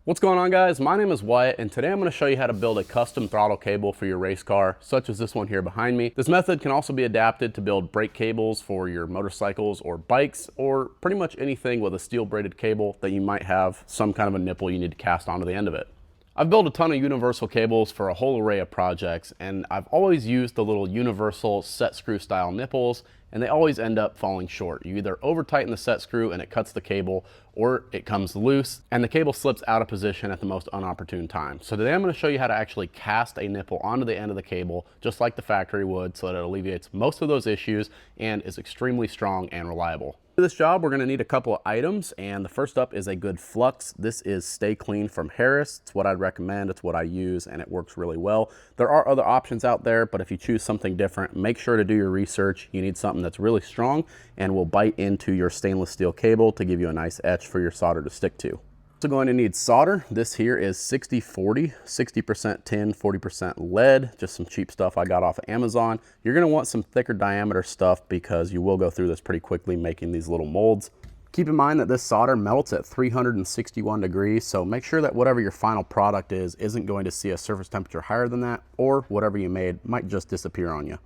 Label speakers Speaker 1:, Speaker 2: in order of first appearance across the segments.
Speaker 1: What's going on, guys? My name is Wyatt, and today I'm going to show you how to build a custom throttle cable for your race car, such as this one here behind me. This method can also be adapted to build brake cables for your motorcycles or bikes, or pretty much anything with a steel braided cable that you might have some kind of a nipple you need to cast onto the end of it. I've built a ton of universal cables for a whole array of projects, and I've always used the little universal set screw style nipples, and they always end up falling short. You either over tighten the set screw and it cuts the cable, or it comes loose and the cable slips out of position at the most unopportune time. So today I'm going to show you how to actually cast a nipple onto the end of the cable, just like the factory would, so that it alleviates most of those issues and is extremely strong and reliable. For this job, we're going to need a couple of items, and the first up is a good flux. This is Stay Clean from Harris. It's what I'd recommend, it's what I use, and it works really well. There are other options out there, but if you choose something different, make sure to do your research. You need something that's really strong and will bite into your stainless steel cable to give you a nice etch for your solder to stick to. Also going to need solder. This here is 60-40, 60% tin, 40% lead, just some cheap stuff I got off of Amazon. You're going to want some thicker diameter stuff because you will go through this pretty quickly making these little molds. Keep in mind that this solder melts at 361 degrees, so make sure that whatever your final product is isn't going to see a surface temperature higher than that, or whatever you made might just disappear on you.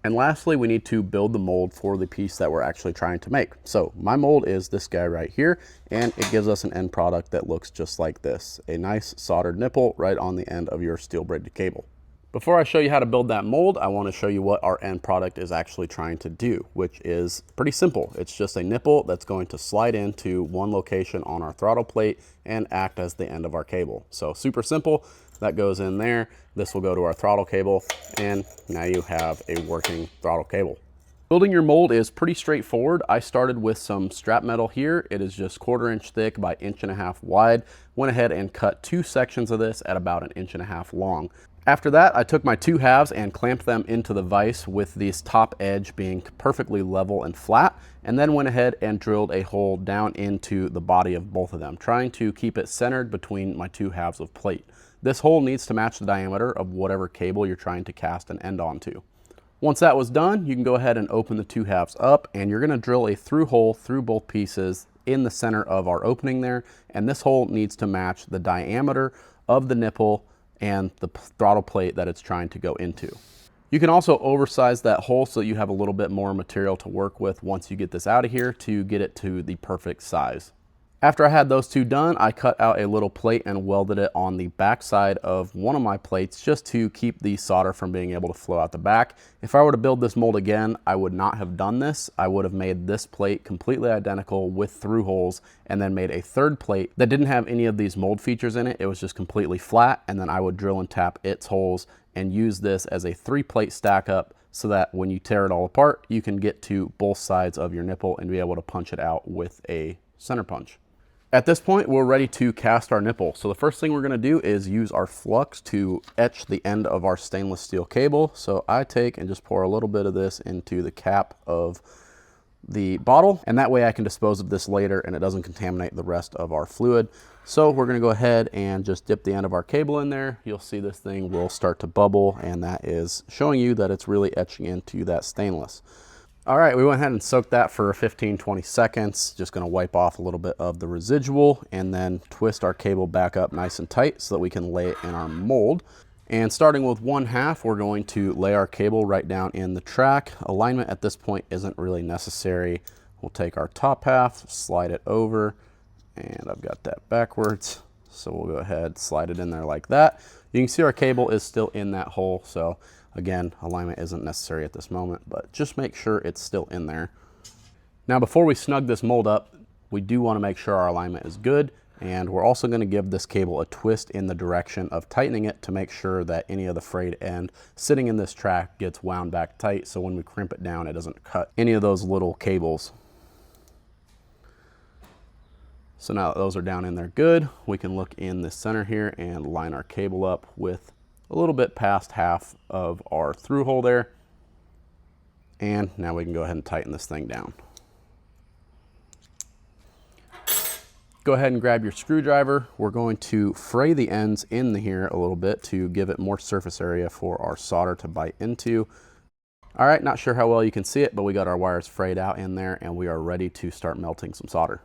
Speaker 1: And lastly, we need to build the mold for the piece that we're actually trying to make. So my mold is this guy right here, and it gives us an end product that looks just like this. A nice soldered nipple right on the end of your steel braided cable. Before I show you how to build that mold, I want to show you what our end product is actually trying to do, which is pretty simple. It's just a nipple that's going to slide into one location on our throttle plate and act as the end of our cable. So super simple. That goes in there. This will go to our throttle cable, and now you have a working throttle cable. Building your mold is pretty straightforward. I started with some strap metal here. It is just 1/4 inch thick by 1.5 inches wide. Went ahead and cut 2 sections of this at about 1.5 inches long. After that, I took my 2 halves and clamped them into the vise with this top edge being perfectly level and flat, and then went ahead and drilled a hole down into the body of both of them, trying to keep it centered between my 2 halves of plate. This hole needs to match the diameter of whatever cable you're trying to cast an end onto. Once that was done, you can go ahead and open the 2 halves up, and you're going to drill a through hole through both pieces in the center of our opening there, and this hole needs to match the diameter of the nipple and the throttle plate that it's trying to go into. You can also oversize that hole so you have a little bit more material to work with once you get this out of here to get it to the perfect size. After I had those 2 done, I cut out a little plate and welded it on the back side of one of my plates just to keep the solder from being able to flow out the back. If I were to build this mold again, I would not have done this. I would have made this plate completely identical with through holes, and then made a 3rd plate that didn't have any of these mold features in it. It was just completely flat, and then I would drill and tap its holes and use this as a 3-plate stack up so that when you tear it all apart, you can get to both sides of your nipple and be able to punch it out with a center punch. At this point, we're ready to cast our nipple. So the first thing we're going to do is use our flux to etch the end of our stainless steel cable. So I take and just pour a little bit of this into the cap of the bottle, and that way I can dispose of this later and it doesn't contaminate the rest of our fluid. So we're going to go ahead and just dip the end of our cable in there. You'll see this thing will start to bubble, and that is showing you that it's really etching into that stainless. All right, we went ahead and soaked that for 15-20 seconds. Just gonna wipe off a little bit of the residual and then twist our cable back up nice and tight so that we can lay it in our mold. And starting with 1 half, we're going to lay our cable right down in the track. Alignment at this point isn't really necessary. We'll take our top half, slide it over, and I've got that backwards. So we'll go ahead, slide it in there like that. You can see our cable is still in that hole, so again, alignment isn't necessary at this moment, but just make sure it's still in there. Now, before we snug this mold up, we do want to make sure our alignment is good, and we're also going to give this cable a twist in the direction of tightening it to make sure that any of the frayed end sitting in this track gets wound back tight, so when we crimp it down, it doesn't cut any of those little cables. So now that those are down in there good, we can look in the center here and line our cable up with a little bit past half of our through hole there. And now we can go ahead and tighten this thing down. Go ahead and grab your screwdriver. We're going to fray the ends in here a little bit to give it more surface area for our solder to bite into. All right, not sure how well you can see it, but we got our wires frayed out in there and we are ready to start melting some solder.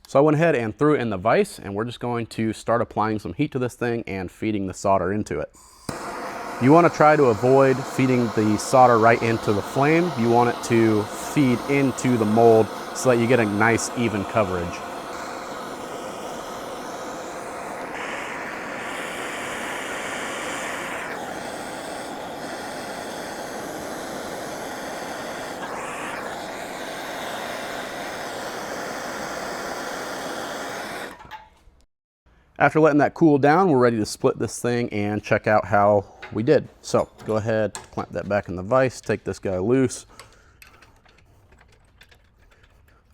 Speaker 1: So I went ahead and threw it in the vise, and we're just going to start applying some heat to this thing and feeding the solder into it. You want to try to avoid feeding the solder right into the flame. You want it to feed into the mold so that you get a nice even coverage. After letting that cool down, we're ready to split this thing and check out how we did. So go ahead, clamp that back in the vise, take this guy loose.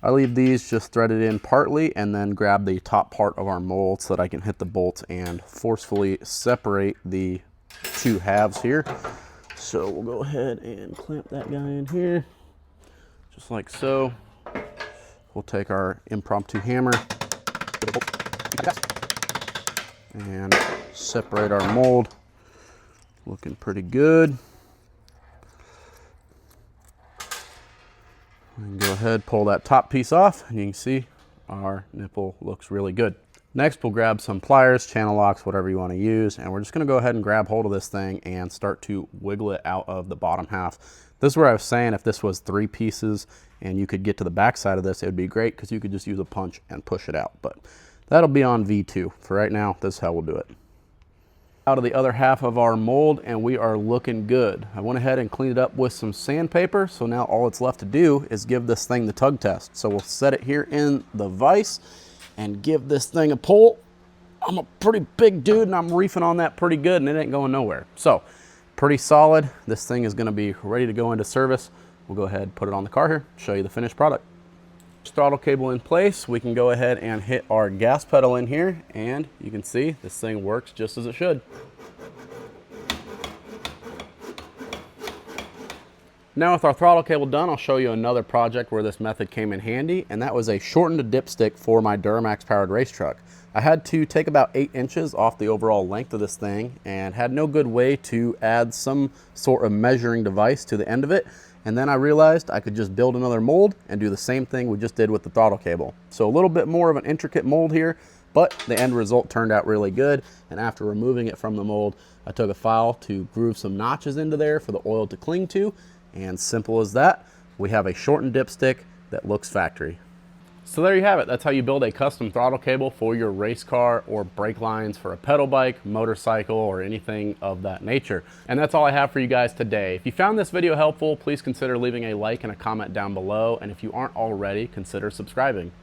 Speaker 1: I leave these just threaded in partly and then grab the top part of our mold so that I can hit the bolts and forcefully separate the two halves here. So we'll go ahead and clamp that guy in here, just like so. We'll take our impromptu hammer and separate our mold. Looking pretty good. And go ahead, pull that top piece off, and you can see our nipple looks really good. Next, we'll grab some pliers, channel locks, whatever you want to use, and we're just going to go ahead and grab hold of this thing and start to wiggle it out of the bottom half. This is where I was saying if this was 3 pieces and you could get to the back side of this, it would be great because you could just use a punch and push it out. But that'll be on V2. For right now, this is how we'll do it. Out of the other half of our mold, and we are looking good. I went ahead and cleaned it up with some sandpaper, so now all it's left to do is give this thing the tug test. So we'll set it here in the vise and give this thing a pull. I'm a pretty big dude and I'm reefing on that pretty good and it ain't going nowhere. So pretty solid. This thing is going to be ready to go into service. We'll go ahead and put it on the car here, show you the finished product. Throttle cable in place, we can go ahead and hit our gas pedal in here, and you can see this thing works just as it should. Now with our throttle cable done, I'll show you another project where this method came in handy, and that was a shortened dipstick for my Duramax powered race truck. I had to take about 8 inches off the overall length of this thing and had no good way to add some sort of measuring device to the end of it. And then I realized I could just build another mold and do the same thing we just did with the throttle cable. So a little bit more of an intricate mold here, but the end result turned out really good. And after removing it from the mold, I took a file to groove some notches into there for the oil to cling to. And simple as that, we have a shortened dipstick that looks factory. So there you have it. That's how you build a custom throttle cable for your race car or brake lines for a pedal bike, motorcycle, or anything of that nature. And that's all I have for you guys today. If you found this video helpful, please consider leaving a like and a comment down below. And if you aren't already, consider subscribing.